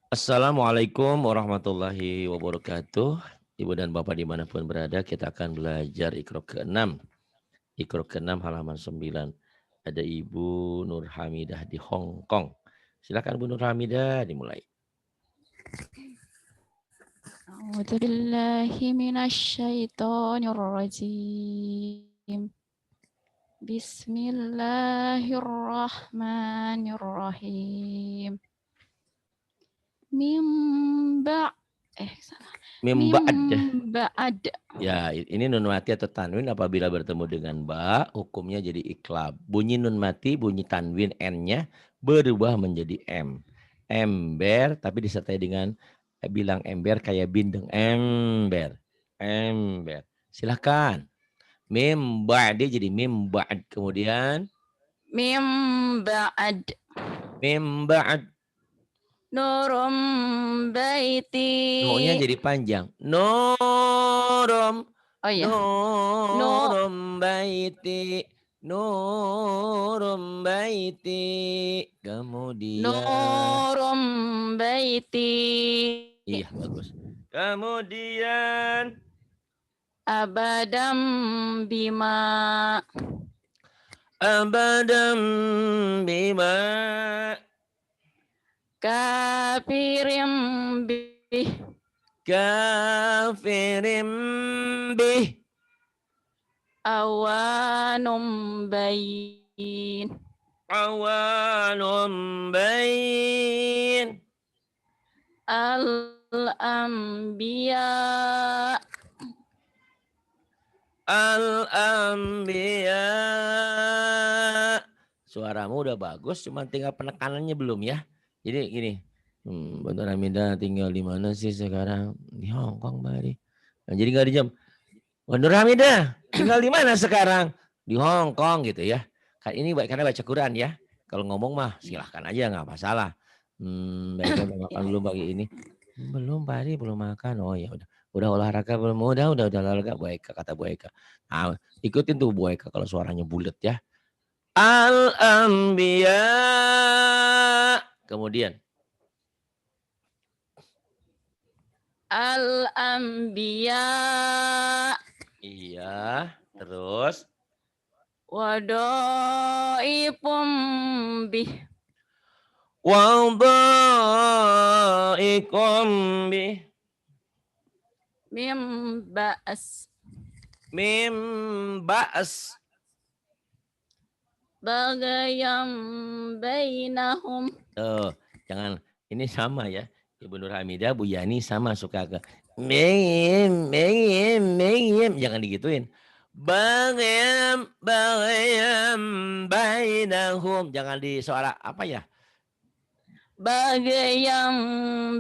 Assalamualaikum warahmatullahi wabarakatuh. Ibu dan Bapak dimanapun berada, kita akan belajar Iqra ke-6. Iqra ke-6 halaman 9. Ada Ibu Nur Hamidah di Hong Kong. Silakan Bu Nur Hamidah, dimulai. A'udzu billahi minasyaitonir rajim. Bismillahirrahmanirrahim. Mim ba salah. Mim Mimba'ad. ba'ad. Ya, ini nun mati atau tanwin apabila bertemu dengan ba, hukumnya jadi iklab. Bunyi nun mati, bunyi tanwin n-nya berubah menjadi m. Ember, tapi disertai dengan bilang ember kayak bindeng. Ember. Ember. Silahkan. Mim ba'di jadi mim ba'd. Kemudian Mim ba'ad. mim ba'd. Nurum No-nya baiti. jadi panjang. Norom. Oh ya. No Norom baiti. Norom baiti. Kemudian. nurum baiti. Iya bagus. Kemudian. Abadam bima. Abadam bima. Kafirim bih. Kafirim bih. Awanum bayin. Awalum bain. Al-anbiya. Al-anbiya. Suaramu udah bagus, cuma tinggal penekanannya belum ya. Jadi gini, Bentar Hamida tinggal di mana sih sekarang? Di Hong Kong, Bari. Nah, jadi nggak dijam. Bentar Hamida tinggal di mana sekarang? Di Hong Kong gitu ya. Ini karena baca Quran ya. Kalau ngomong mah silahkan aja nggak masalah. Baiknya udah makan Ya, belum pagi ini? Belum, Bari belum makan. Oh ya udah. Udah olahraga belum? Udah olahraga. Bu Eka, kata Bu Eka. Nah, ikutin tuh Bu Eka kalau suaranya bulat ya. Al-anbiya. Kemudian. al-anbiya. Iya. Terus. Wado'ipum bih. Wadaikum bih. Mim ba'as. Mim ba's. Bagayam bainahum. Tuh, jangan. Ini sama ya. Ibu Nur Hamidah, Bu Yani sama suka ke mengim, mengim, mengim. Jangan digituin. Bagayam, bagayam, bainahum. Jangan di suara apa ya? Bagayam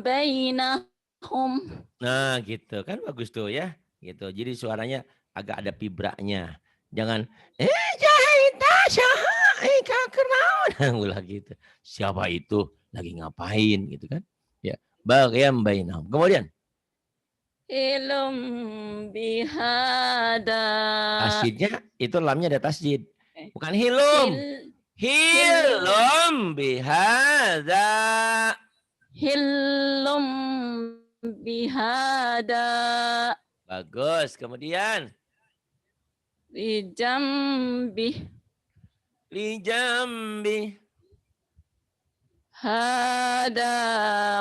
bainahum. Nah gitu kan bagus tuh ya. Gitu. Jadi suaranya agak ada vibranya. Jangan jahita syahika kenaun. Ulah gitu. Siapa itu? Lagi ngapain gitu kan? Ya. Bagayam bainahum. Kemudian Ilum bihada. tasjidnya itu lamnya ada tasjid. Eh, Bukan hilum. Hil Hil Hilum bihada. Hilum bihada. Bagus. Kemudian Bijambih. lijambi. Hada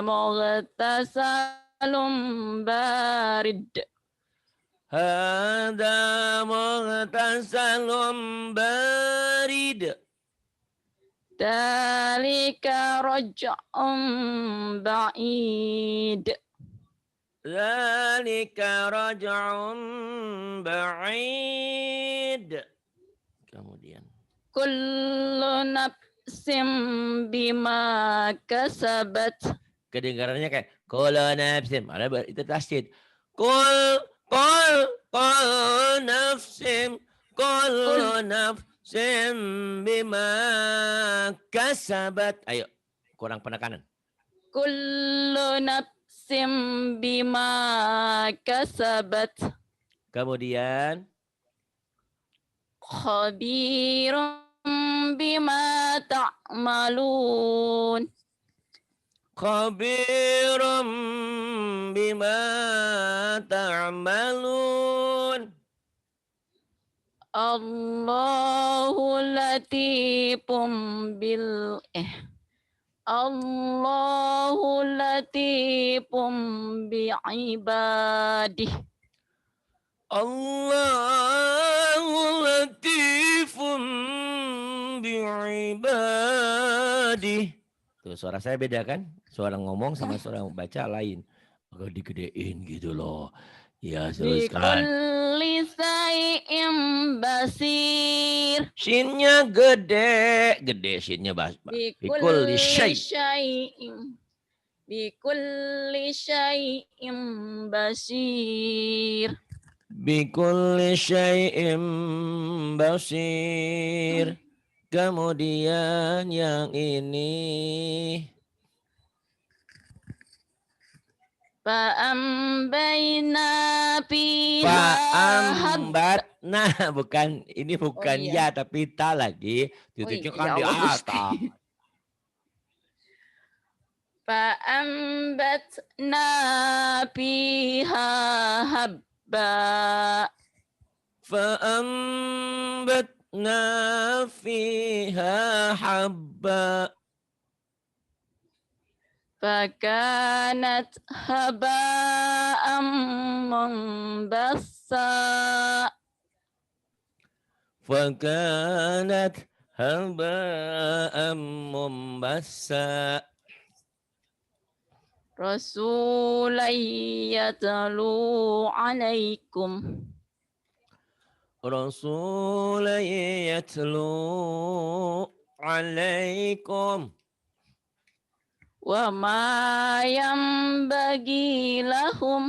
mughtasalum barid. Hada mughtasalum barid. Dalika raj'un ba'id. Zalika raj'un ba'id. Kemudian. Kullu nafsim bima kasabat. Kedengarannya kayak kula nafsim. Ada itu tasjid. Kul nafsim. Kul Kullu nafsim bima kasabat. Ayo, kurang penekanan. kullu nafsim bima kasabat. Kemudian Khabirum bima ta'malun. khabirum bima ta'malun. Allahu latifum bil Allahu latifum bi'ibadih. Allahu latifun bi'ibadih. Tuh suara saya beda kan? Suara ngomong sama suara baca lain. Agak digedein gitu loh. Ya teruskan. Bikulli syai'im basir. Shinnya gede. Gede shinnya Bikulli syai'. syai'im. Bikulli syai'im basir. Bikulli syai'im basir. Kemudian yang ini. Fa'ambayna fiha Fa'ambatna. Bukan, ini bukan ya tapi ta lagi. Titiknya kan di atas. Fa'ambatna fiha habba. Fa'ambatna fiha habba. Fakanat haba'am munbassa. Fakanat haba'am munbassa. Rasulan yatlu alaikum. Rasulan yatlu alaikum. Wa ma yanbaghi lahum.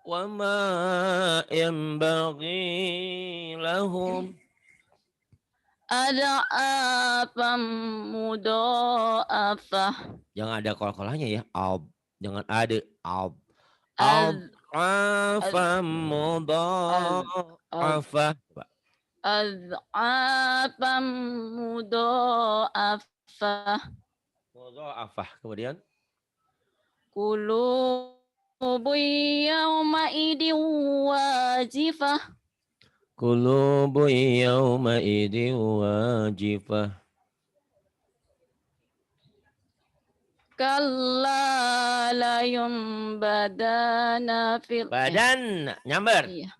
Wa ma yanbaghi lahum. Ada'afam mudha'afah. Jangan ada kol-kolanya ya. Jangan ada ad'afam mudha'afah. Ad'afam mudha'afah. Mudha'afah. Kemudian Qulubun yawma idin wajifah. Qulubun yawma idin wajifah. Kalla la yumbadana fil Badan nyamber. Iya.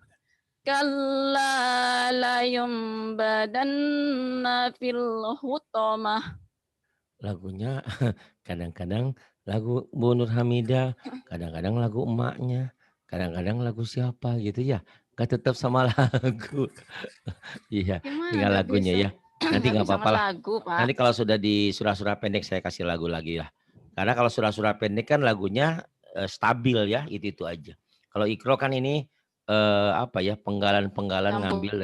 Kalla la yumbadanna fil hutamah. Lagunya kadang-kadang lagu Bu Nur Hamidah, kadang-kadang lagu emaknya, kadang-kadang lagu siapa gitu ya. Gak tetap sama lagu. Iya, tinggal lagunya ya. Nanti nggak apa-apa lah. Nanti kalau sudah di surah-surah pendek saya kasih lagu lagi lah. Karena kalau surah-surah pendek kan lagunya stabil ya, itu aja. Kalau Iqra kan ini apa ya, penggalan-penggalan ngambil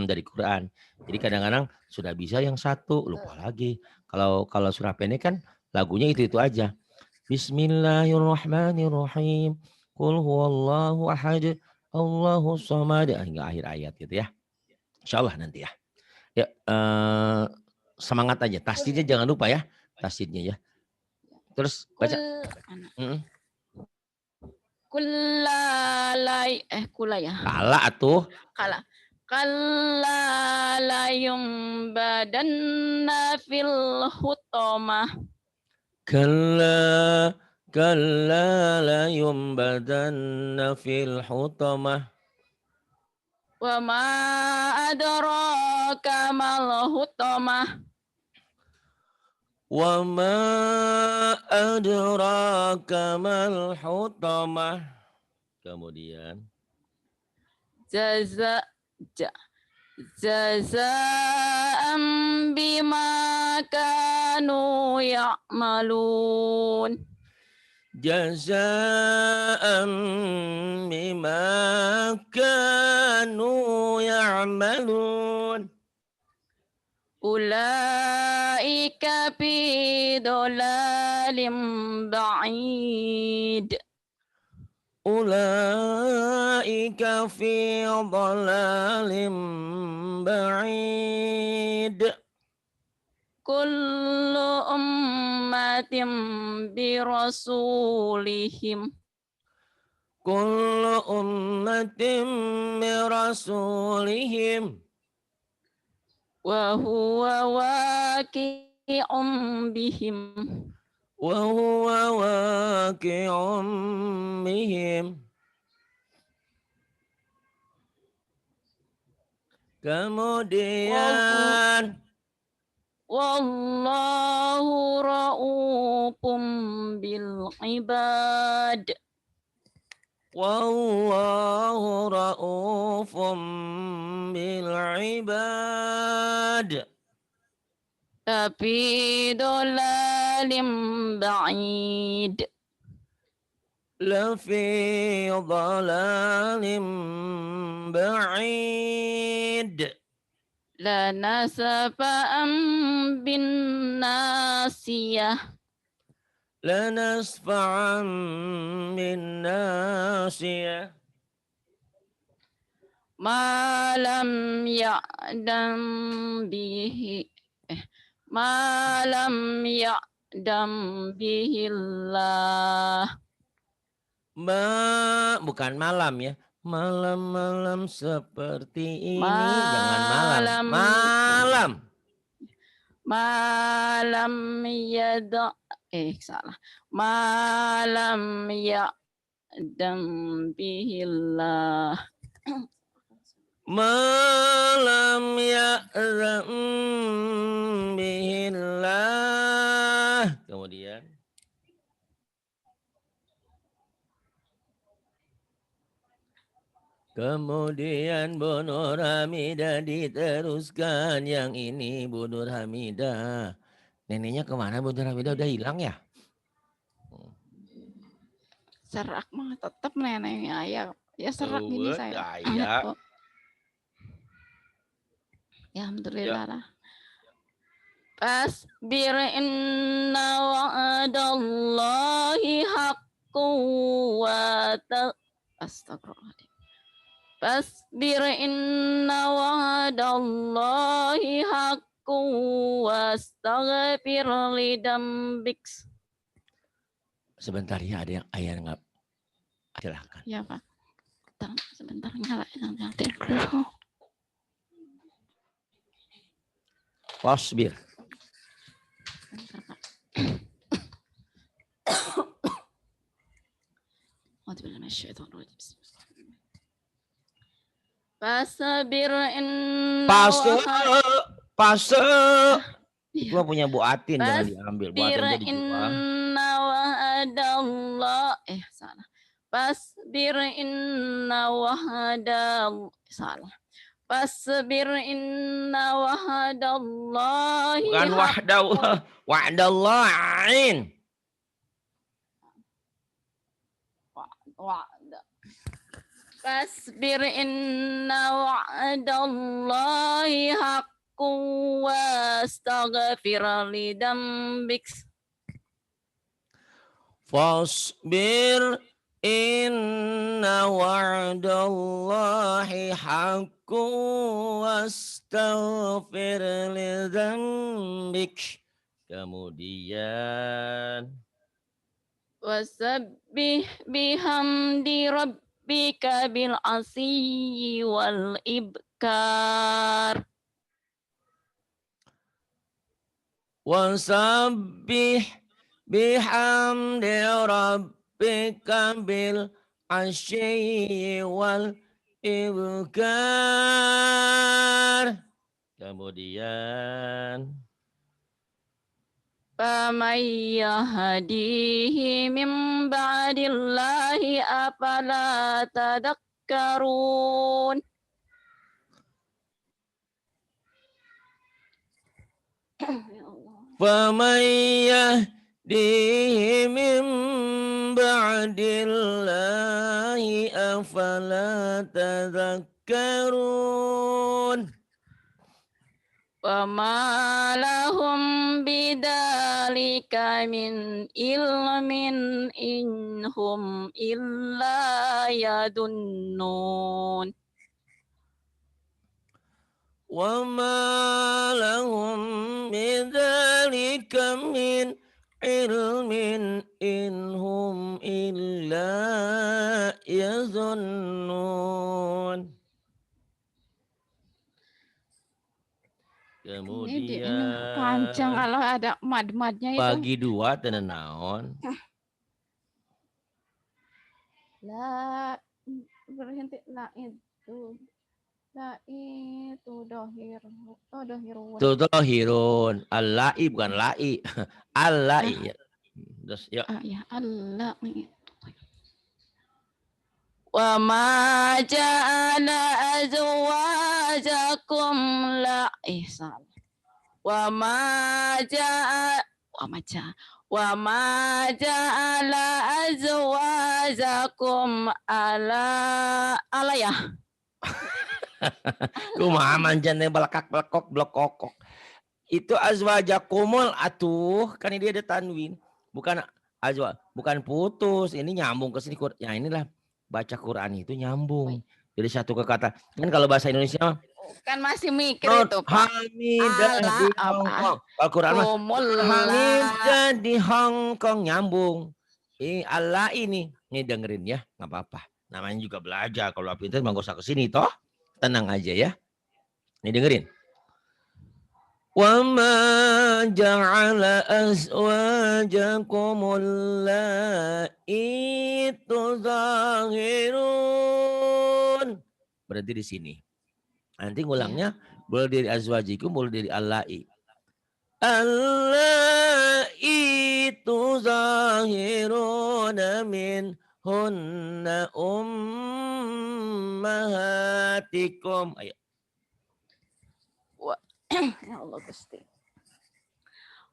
dari Quran. Jadi kadang-kadang sudah bisa yang satu, lupa lagi. Kalau surah pendek kan lagunya itu aja. Bismillahirrahmanirrahim. Qul huwallahu ahad. Allahu samad. Hingga akhir ayat gitu ya. Insyaallah nanti ya. Ya, semangat aja. Tasdidnya jangan lupa ya. Tasdidnya ya. Terus baca. Kula ya. Kala atuh. Kalla la yumbadanna fil hutamah. Kalla la yumbadanna fil hutamah. Wa ma adraka mal hutamah. Wa ma adraka mal hutamah. Kemudian jaza'an bima kanu ya'malun. Jaza'an bima kanu ya'malun. Ulaika fi dhalalim ba'id. Ulaika fi dhalalim ba'id. Kullu ummatin birasulihim. Kullu ummatin birasulihim. Wa huwa waqi'um bihim. Wa huwa waqi'um bihim. Kemudian wallahu ra'ufum bil ibad. Wallahu ra'ufum bil ibad. Tapi dolalim ba'id. Lafi dhalalim ba'id. La nasfa'an bin nasiyah. La nasfa'an bin nasiyah. Ma lam ya'dam bihi. Ma lam ya'dam bihi Allah. Bukan malam ya. Malam-malam seperti ini. Malam. Jangan malam. Malam. Malam yada. Salah. Malam ya'dam bihi Allah. Malam ya'dam bihi Allah. Kemudian. Kemudian Bu Nur Hamidah diteruskan yang ini Bu Nur Hamidah. Neneknya kemana Bu Nur Hamidah, udah hilang ya? Serak mah tetap neneknya ya serak gini saya. Ya. Ya alhamdulillah lah. Fasbir inna wa'adallahi haqqun wa astagfirullahaladzim. Fasbir inna wa'adallahi haqqun wastaghfir li dambik. Sebentar ya, ada yang ayah nggak? Silahkan. Ya Pak. Sebentar nyalain nanti. Fasbir. Fasbir inna Pase. Gua punya Bu Atin, jangan diambil. Bu Atin jadi jual. Inna wa'adallah salah. Fasbir inna salah. Fasbir inna wa'adallahi. Bukan wa'dallahin. Fasbir inna wa'adallahi haqqun wastaghfir li dambik. Fasbir inna wa'dallahi haqqun wastaghfir li dambik. Kemudian wasabbih bihamdi rabbika bil asyi wal ibkar. Wasabbih bihamdi rabbika bil asyi wal ibkar. Kemudian Faman yahdihi min ba'dillahi afala tadakkarun. Faman yahdihi min ba'dillahi afala tadakkarun. Wa ma lahum bidzalika min ilmin inhum illa yadunnun. Wa ma lahum bidzalika min ilmin inhum illa yazunnun. Ini panjang Kemudian kalau ada mad-madnya itu. bagi dua dan naon. La berhenti la itu. La itu dohir. Oh dohirun. Tudhahirun. Al-la'i bukan la'i. Al-la'i. Terus yuk. Ya Allah. Wa ma ja'ala azwajakum la ihsan. Wa ma ja'ala azwajakum ala ya. Kumaha manjan teh belakak-belekok blekokok. Itu azwajakumul atuh, kan ini ada tanwin. Bukan bukan putus, ini nyambung ke sini. Ya inilah baca Quran itu nyambung. Jadi satu ke kata. Kan kalau bahasa Indonesia kan masih mikir not itu Pak. Hamidah di Hongkong. Kalau Quran mah Hamidah di Hongkong nyambung. Ini Allah ini dengerin ya, nggak apa-apa. Namanya juga belajar. Kalau pintar mah gak usah kesini toh. Tenang aja ya. Nih dengerin. Wa ma ja'ala azwajakumul la'i tuzahirun. Berarti di sini. Nanti ngulangnya boleh dari azwajikum, boleh dari allahi. Allahi tuzahiruna min hunna ummahatikum. Ayo. Ya Allah Gusti.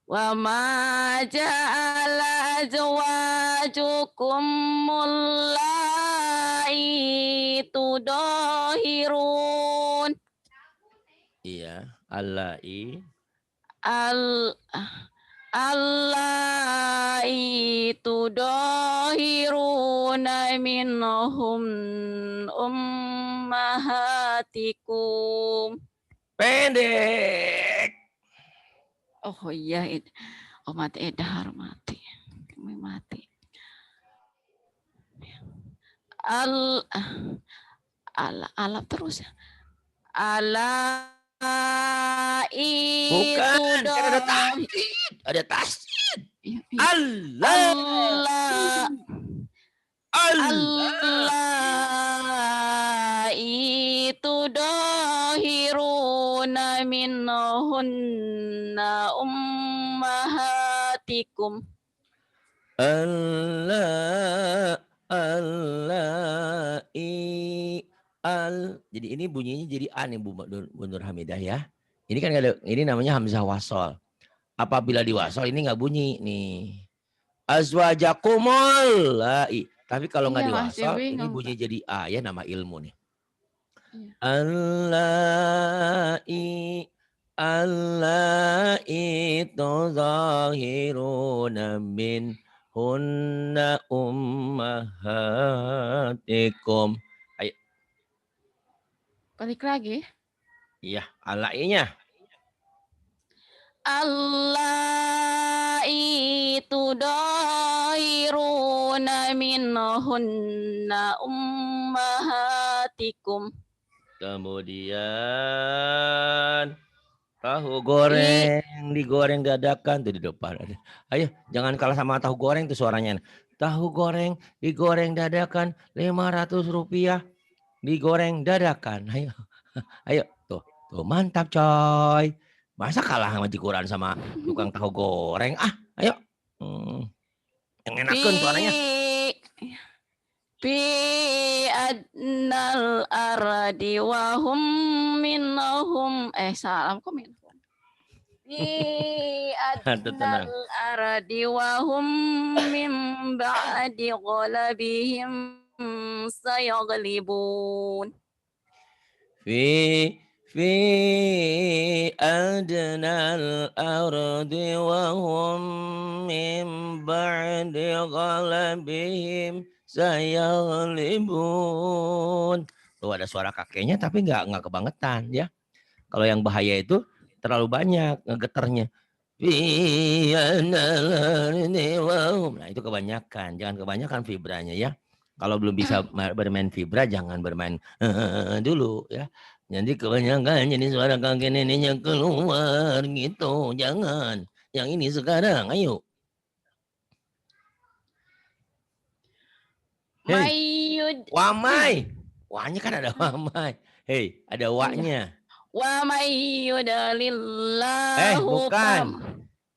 Wa ma ja'ala azwajukum allai tudahirun. Iya, allai. Allai tudahiruna minhum ummahatikum. Pendek. Oh iya, oh mati edhar mati. Kami mati. Ala terus ya. Ala itu bukan, dong. Kan ada tasdid, ada tasdid. Allah. Allah itu dohiruna minhunna ummahatikum. Allah jadi ini bunyinya jadi a nih Bu Nur Hamidah ya. Ini kan ada, ini namanya hamzah wasol. Apabila diwasol ini nggak bunyi nih. Azwajakumul la'i. Tapi kalau nggak diwasol ini bunyi jadi a ya, nama ilmu nih. Allahi tuzahiruna min hunna ummahatikum. Ayo. Balik lagi. Iya, Allahi-nya. Allah itu dohiruna minhunna ummahatikum. Kemudian tahu goreng digoreng dadakan tuh di depan. Ayo, jangan kalah sama tahu goreng tuh suaranya. Tahu goreng digoreng dadakan Rp500 digoreng dadakan. Ayo. Ayo tuh mantap coy. Masa kalah sama Quran sama tukang tahu goreng? Ayo. Yang enakan suaranya. Fi adnal aradi wa hum minhum salam kok minhum. Fi adnal aradi wa hum min ba'di ghalabihim sayaghlibun. Fi adnal ardi wa hum min ba'di ghalabihim sayaghlibun. Tuh ada suara kakeknya tapi nggak kebangetan ya. Kalau yang bahaya itu terlalu banyak ngegeternya. Nah itu kebanyakan, jangan kebanyakan vibranya ya. Kalau belum bisa bermain vibra, jangan bermain dulu ya. Jadi kebanyakan jadi suara kakek neneknya keluar gitu, jangan. Yang ini sekarang, ayo. Hei, Mayud. wamai. Wahnya kan ada wamai. Hei, ada waknya. Wa mayyudalillahu Bukan.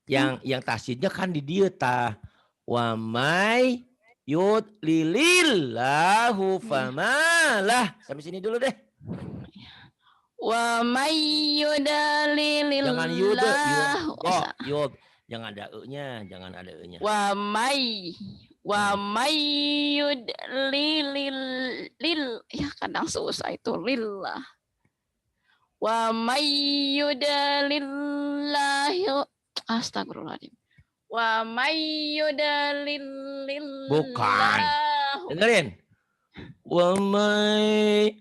Yang tasydidnya kan di dia ta. Wa may yud lilillahu famalah. Sampai sini dulu deh. Wa mayyudalilillahu. Jangan yud. Yud. Jangan ada e-nya, jangan ada e-nya. Wa mayyud lil ya kadang susah itu lillah. Wa mayyudalillahi astagfirullahaladzim. Wa mayyudalilillahu. Bukan. Dengerin. Wa mayyud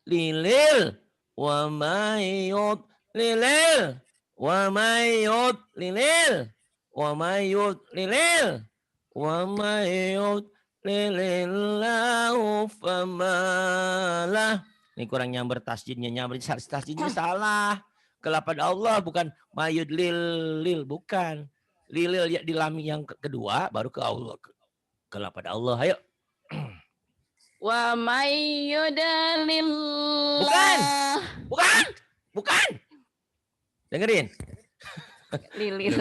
lilil. Wa mayyud lilil. Wa mayyud lilil. Wa mayyud lilil. Wa mayyud lilillahu famalah. Ini kurang nyamber tasjidnya, tasjidnya salah. Kepada Allah bukan mayud lil bukan. Lil ya di lam yang kedua baru ke Allah. Kepada Allah. Ayo. Wa mayyudalil. Bukan. Dengerin. Lilil.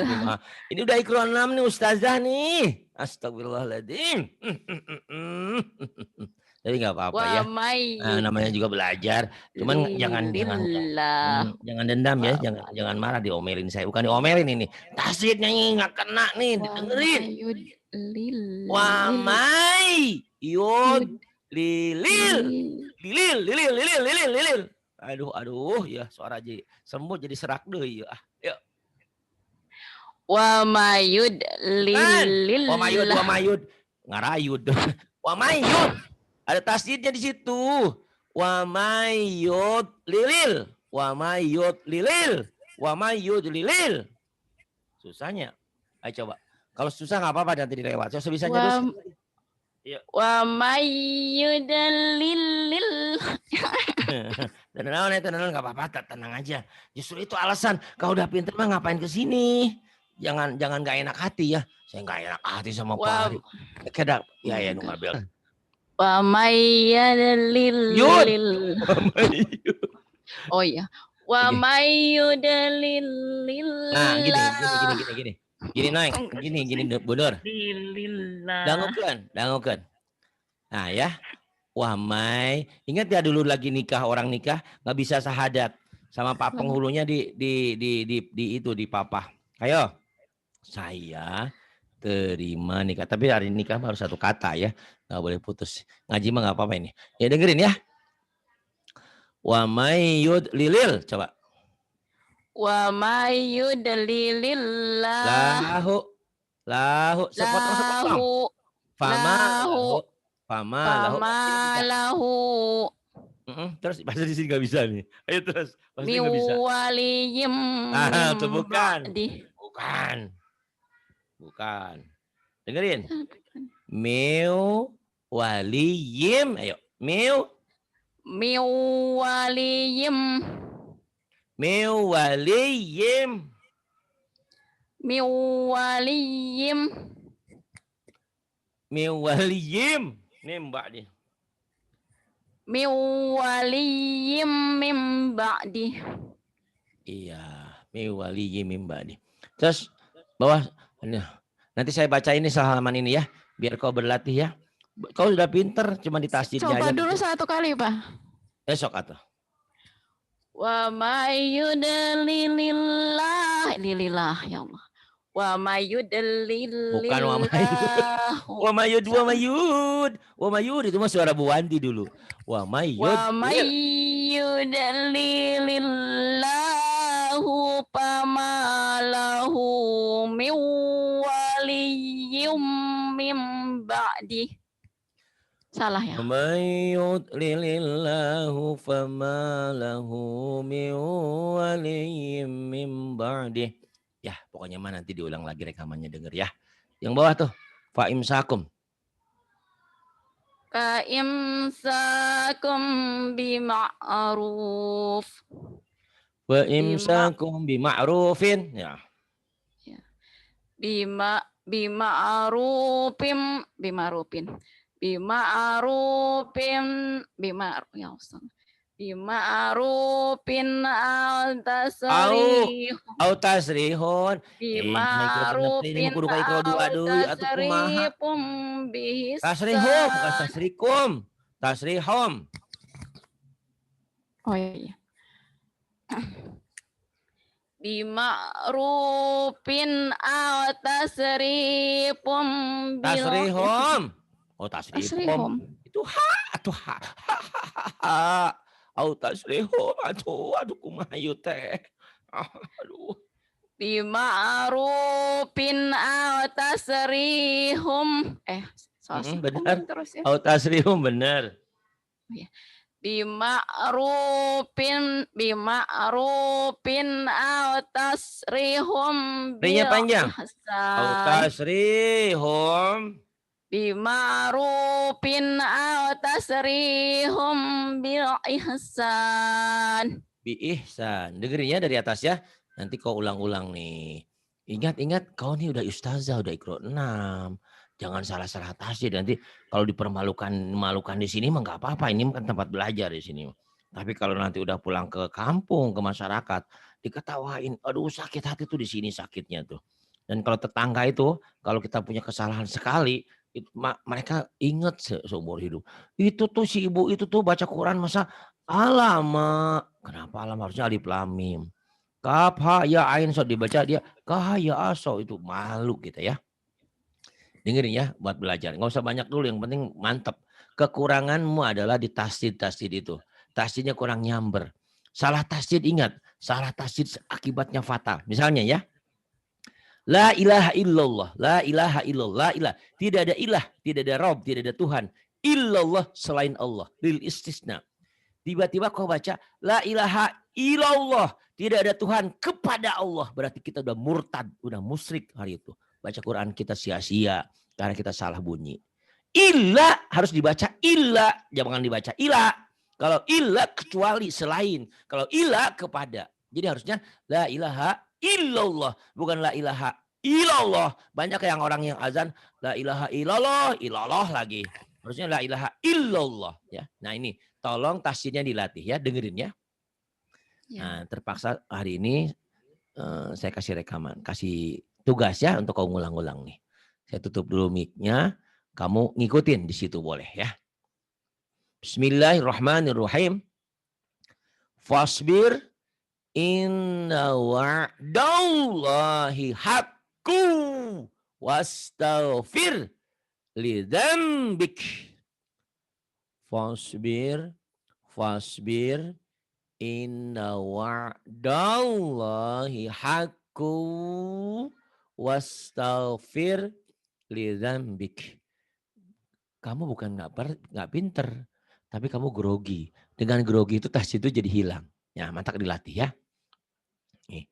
Ini udah ikron 6 nih ustazah nih. Astagfirullahaladzim. Jadi nggak apa-apa ya. Namanya juga belajar. Cuman jangan dendam ya. Jangan marah diomelin saya. Bukan diomelin ini. Tasydidnya nggak kena nih. Dengerin. Wa may yud lilil. Aduh ya suara aja sembuh jadi serak deh ya. Yuk. Wa mayud lilil. Wa mayud ngarayud. Wa mayud. Ada tasydidnya di situ. Wa mayyud lilil. Wa mayyud lilil. Wa mayyud lilil. Susahnya. Ayo coba. Kalau susah nggak apa-apa nanti dilewat. So, sebisanya terus. Wa mayyud lilil. Tenang nggak apa-apa. Tenang aja. Justru itu alasan. Kau udah pinter mah ngapain kesini? Jangan nggak enak hati ya. Saya nggak enak hati sama Pak Hari. Kedak. Ya nunggal. Wa mayyadalil. Oh iya. Wa mayyudalil. Nah, gini. Gini naik, gini bener. Dangukeun. Nah ya. Wa may. Ingat ya dulu lagi nikah, orang nikah nggak bisa syahadat sama Pak penghulunya di itu di papa. Ayo. Saya terima nikah. Tapi hari nikah harus satu kata ya. Nggak boleh putus. Ngaji mah nggak apa-apa ini. Ya dengerin ya. Wa mayyud lilil. Coba. Wa mayyud lilillah. Lahu. Sepotong. Fama lahu. Terus bahasa di sini nggak bisa nih. Ayo terus. Pasti nggak bisa. Miwaliyim. Itu bukan. Dengerin. Miu waliyim. Ayo. Miwaliyim. Nih mbak nih. Miwaliyim mim ba'di. Iya. Miwaliyim mim ba'di. Terus bawah. Nanti saya baca ini halaman ini ya. Biar kau berlatih ya. Kau sudah pinter. Cuma di tasydidnya aja. Coba dulu satu kali Pak. Besok atau. Wa mayyudalilillah. Lilillah ya Allah. Wa mayyudalilillah. Bukan wa mayyud. Wa mayyud itu mah suara Bu Wanti dulu. Wa mayyudalilillahu pamalahu miwaliyum mim ba'di. Salah ya. ومن يضلل الله فما له من ولي من بعده. Ya, pokoknya mah nanti diulang lagi rekamannya denger ya. Yang bawah tuh, fa imsakum. Fa imsakum bima'ruf. Wa Bima imsakum bima'rufin. Ya. ya. Bima'rufin bima'rufin ya Ustaz. Bima'rufin al Au tasrih au tasrihun. Nah ikro genep teh ini bima'rufin kudu ka ikro dua al deui atuh kumaha? tasrihum Tasrihum bukan bihisan. tasrikum. Tasrihum. Oh iya. Bima'rufin al tasrihum bil Tasrihum. Oh tasrihum. tasrihum. Itu ha atuh ha. Ha. Au tasrihum aduh kumaha ieu teh. Aduh. Bima'rufin aw tasrihum Benar. terus ya. Au tasrihum bener. Bima'rufin aw tasrihum Ringnya bil panjang. Au ihsan. tasrihum. Bima'rufin aw tasrihum bil ihsan. Bi ihsan. Dengerin ya dari atas ya. Nanti kau ulang-ulang nih. Ingat-ingat kau nih udah ustazah, udah ikro 6. Jangan salah-salah tasjid. Nanti kalau malukan di sini mah nggak apa-apa. Ini kan tempat belajar di sini. Tapi kalau nanti udah pulang ke kampung, ke masyarakat, diketawain, aduh sakit hati tuh di sini sakitnya tuh. Dan kalau tetangga itu, kalau kita punya kesalahan sekali, mereka ingat seumur hidup. Itu tuh si ibu itu tuh baca Quran masa alamak. Kenapa alam harusnya alif lam mim. Kaf ha ya ain so dibaca dia kah ya aso itu malu kita ya. Dengerin ya buat belajar. Nggak usah banyak dulu yang penting mantep. Kekuranganmu adalah di tasdid itu. Tasdidnya kurang nyamber. Salah tasdid ingat. Salah tasdid akibatnya fatal. Misalnya ya. La ilaha illallah. La ilaha illallah. La ilah. Tidak ada ilah. Tidak ada Rob. Tidak ada Tuhan. Illallah selain Allah. Lil istisna. Tiba-tiba kau baca la ilaha illallah, tidak ada Tuhan kepada Allah, berarti kita udah murtad, udah musyrik hari itu. Baca Quran kita sia-sia karena kita salah bunyi. Illa harus dibaca illa, jangan dibaca ila. Kalau illa kecuali selain, kalau illa kepada. Jadi harusnya la ilaha illallah, bukan la ilaha illallah. Banyak yang orang yang azan la ilaha illallah lagi. Harusnya la ilaha illallah ya. Nah ini tolong tasdidnya dilatih ya, dengerin ya. Nah, terpaksa hari ini saya kasih rekaman, kasih tugas ya untuk kau ngulang-ulang nih. Saya tutup dulu mic-nya, kamu ngikutin di situ boleh ya. Bismillahirrahmanirrahim. Fasbir inna wa'dallahi haqqu wastaghfir lidzambik. Fasbir inna wa'dallahi haqqu wastaghfir lidzambik. Kamu bukan nggak pinter, tapi kamu grogi. Dengan grogi itu tasdid itu jadi hilang. Ya, mantap dilatih ya. Nih.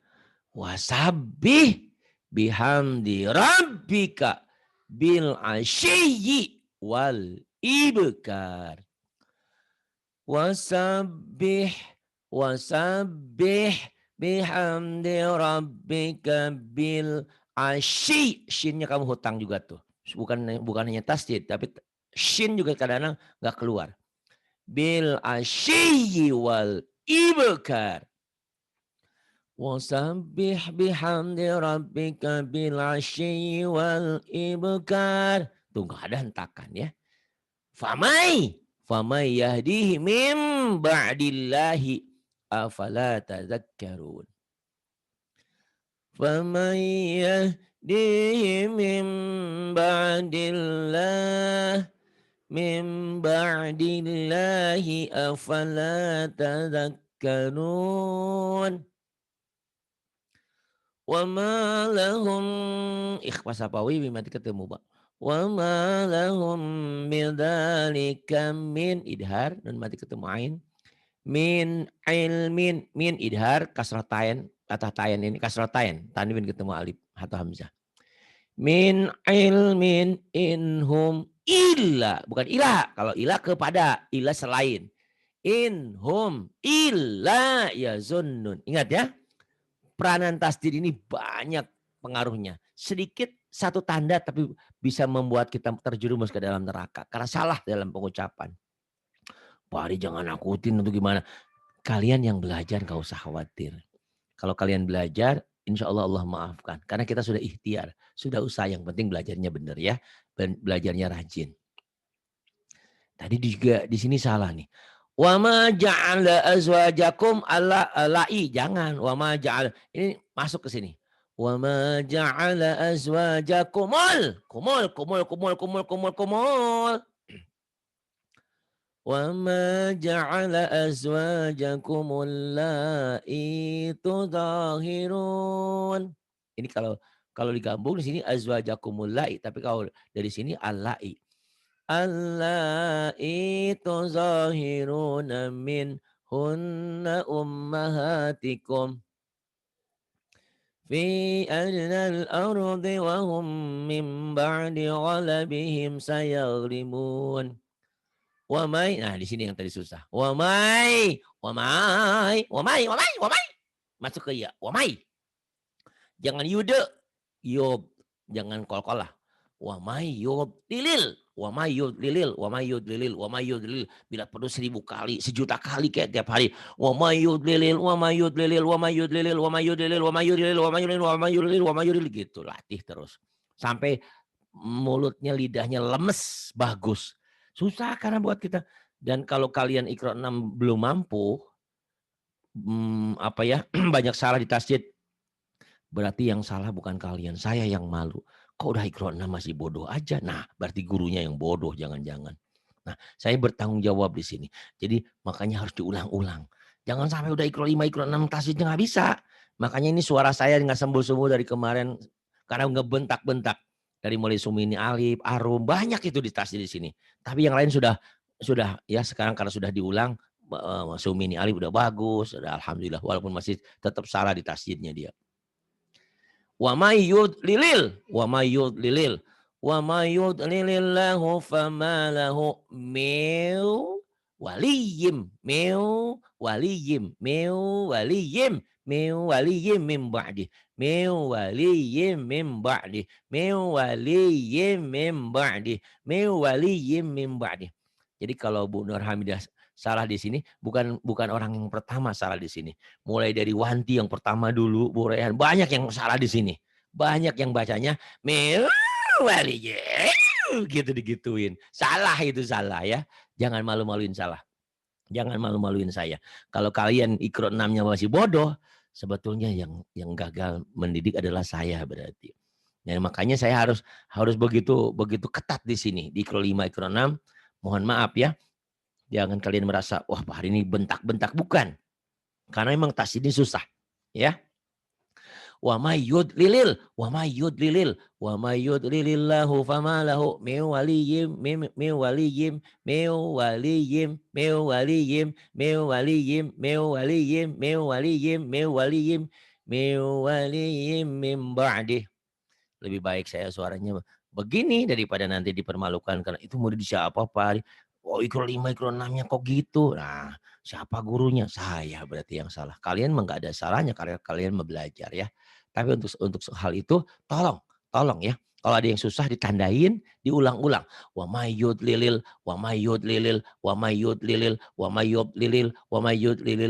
Wasabbih bihamdi rabbika bil asyyi wal ibkar. Wasabbih bihamdi rabbika bil asyi. Shinnya kamu hutang juga tuh. Bukan hanya tasdid, tapi shin juga kadang-kadang nggak keluar. Bil asyi wal ibkar. Wasabbih bihamdi rabbika bil asyi wal ibkar. Tuh nggak ada hentakan ya. Famai yahdihi min ba'dillahi afala tazakkarun. Famai yahdihi min ba'dillahi afala tazakkarun. Wa ma lahum ikhwas apawi bimati ketemu Pak. Wa ma lahum bidzalika min idhar nun mati ketemu ain. Min ilmin min idhar kasratain atah tain ini kasratain tanwin ketemu alif atau hamzah. Min ilmin inhum illa bukan ilah. Kalau ilah kepada ilah selain. Inhum illa yazunnun. Ingat ya, peranan tasdid ini banyak pengaruhnya. Sedikit satu tanda tapi bisa membuat kita terjerumus ke dalam neraka karena salah dalam pengucapan. Pak Ari jangan nakutin untuk gimana. Kalian yang belajar gak usah khawatir. Kalau kalian belajar, insya Allah Allah maafkan. Karena kita sudah ikhtiar, sudah usaha. Yang penting belajarnya benar ya, belajarnya rajin. Tadi juga di sini salah nih. Wa ma ja'ala azwajakum ala'i. Jangan. Wa ma ja'ala. Ini masuk ke sini. Wa ma ja'ala azwajakumul. Kumul. Wa ma ja'ala azwajakumul la'i tudahirun. Ini kalau digabung di sini azwajakumul la'i, tapi kalau dari sini al-la'i. Allai tuzahiruna min hunna ummahatikum fi adnal ardi wa hum min ba'di ghalabihim sayaghlimun. Wamai, nah di sini yang tadi susah. Wamai. Masuk ke ya. Wamai. Jangan yude, yub. Jangan kol-kolah. Wamai yub lilil. Wamai yub lilil. Bila perlu 1000 kali, 1.000.000 kali kayak tiap hari. Wamai yub lilil. Gitu latih terus. Sampai mulutnya, lidahnya lemes, bagus. Susah karena buat kita. Dan kalau kalian Iqra 6 belum mampu, banyak salah di tasjid. Berarti yang salah bukan kalian, saya yang malu. Kok udah Iqra 6 masih bodoh aja? Nah, berarti gurunya yang bodoh, jangan-jangan. Nah, saya bertanggung jawab di sini. Jadi makanya harus diulang-ulang. Jangan sampai udah Iqra 5, Iqra 6 tasjidnya nggak bisa. Makanya ini suara saya nggak sembuh-sembuh dari kemarin karena ngebentak-bentak. Dari mulai sumini alif, arum, banyak itu di tasjid di sini. Tapi yang lain sudah ya sekarang karena sudah diulang, sumini alif udah bagus, udah alhamdulillah walaupun masih tetap salah di tasjidnya dia. Wa may yudlilil lilillahu fama lahu min waliyyin min ba'di Jadi kalau Bu Nur Hamidah salah di sini bukan orang yang pertama salah di sini. Mulai dari Wanti yang pertama dulu, Bu Rehan, banyak yang salah di sini. Banyak yang bacanya gitu digituin. Salah itu salah ya. Jangan malu-maluin salah. Jangan malu-maluin saya. Kalau kalian Iqra 6-nya masih bodoh, sebetulnya yang gagal mendidik adalah saya berarti. Ya, makanya saya harus begitu ketat di sini di Iqra 5, Iqra 6. Mohon maaf ya. Jangan kalian merasa wah Pak hari ini bentak-bentak, bukan. Karena memang tas ini susah, ya. Wa may yudlilillahu fama lahu min waliyyin min ba'dih. Lebih baik saya suaranya begini daripada nanti dipermalukan karena itu murid siapa Pak? Oh Iqra 5, Iqra 6-nya kok gitu. Nah, siapa gurunya? Saya berarti yang salah. Kalian mah enggak ada salahnya karena kalian mau belajar ya. Tapi untuk hal itu tolong ya. Kalau ada yang susah ditandain, diulang-ulang. Wa mayyud lilil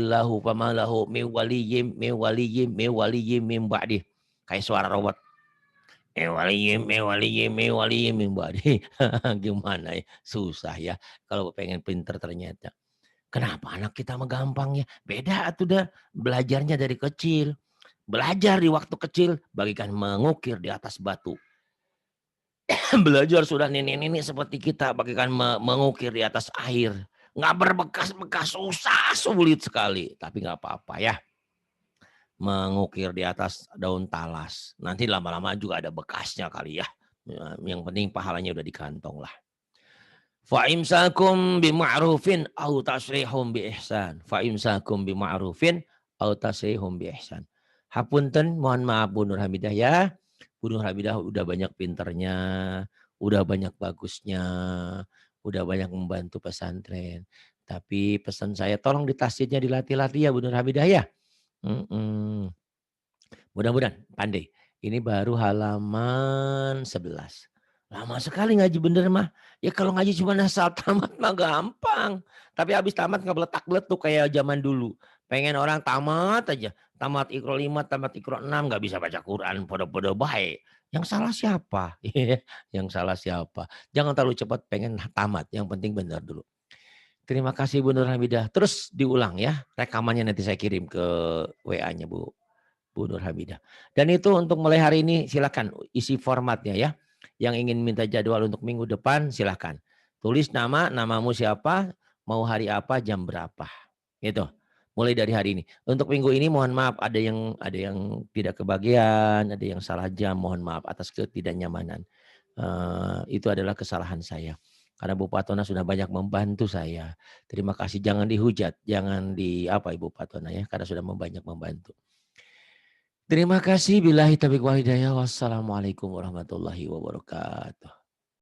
lahu famalahu min waliyyin min ba'dih. Kayak suara robot. Gimana ya? Susah ya. Kalau pengen pinter ternyata. Kenapa anak kita mah gampang ya? Beda tuh dah. Belajarnya dari kecil. Belajar di waktu kecil bagikan mengukir di atas batu. Belajar sudah nenek-nenek seperti kita bagikan mengukir di atas air. Nggak berbekas-bekas, susah, sulit sekali. Tapi nggak apa-apa ya. Mengukir di atas daun talas. Nanti lama-lama juga ada bekasnya kali ya. Yang penting pahalanya udah di kantong lah. Fa imsakum bima'rufin au tasrihum bi ihsan. Fa imsakum bima'rufin au tasrihum bi ihsan. Hapunten, mohon maaf Bu Nur Hamidah ya. Bu Nur Hamidah udah banyak pinternya, udah banyak bagusnya, udah banyak membantu pesantren. Tapi pesan saya tolong di tasjidnya dilatih-latih ya Bu Nur Hamidah ya. Mm-mm. Mudah-mudahan pandai. Ini baru halaman 11. Lama sekali ngaji bener mah. Ya kalau ngaji cuma asal tamat mah gampang. Tapi habis tamat nggak beletak-beletuk kayak zaman dulu. Pengen orang tamat aja. Tamat Iqra 5, tamat Iqra 6 nggak bisa baca Quran. Podo-podo baik. Yang salah siapa? Yang salah siapa? Jangan terlalu cepat pengen tamat. Yang penting benar dulu. Terima kasih Bu Nur Hamidah. Terus diulang ya. Rekamannya nanti saya kirim ke WA-nya Bu Nur Hamidah. Dan itu untuk mulai hari ini silakan isi formatnya ya. Yang ingin minta jadwal untuk minggu depan silakan. Tulis nama, namamu siapa, mau hari apa, jam berapa. Gitu. Mulai dari hari ini. Untuk minggu ini mohon maaf ada yang tidak kebagian, ada yang salah jam, mohon maaf atas ketidaknyamanan. Itu adalah kesalahan saya. Karena Bu Patona sudah banyak membantu saya. Terima kasih, jangan dihujat, jangan Ibu Patona ya, karena sudah banyak membantu. Terima kasih. Billahi taufiq wal hidayah. Wassalamualaikum warahmatullahi wabarakatuh.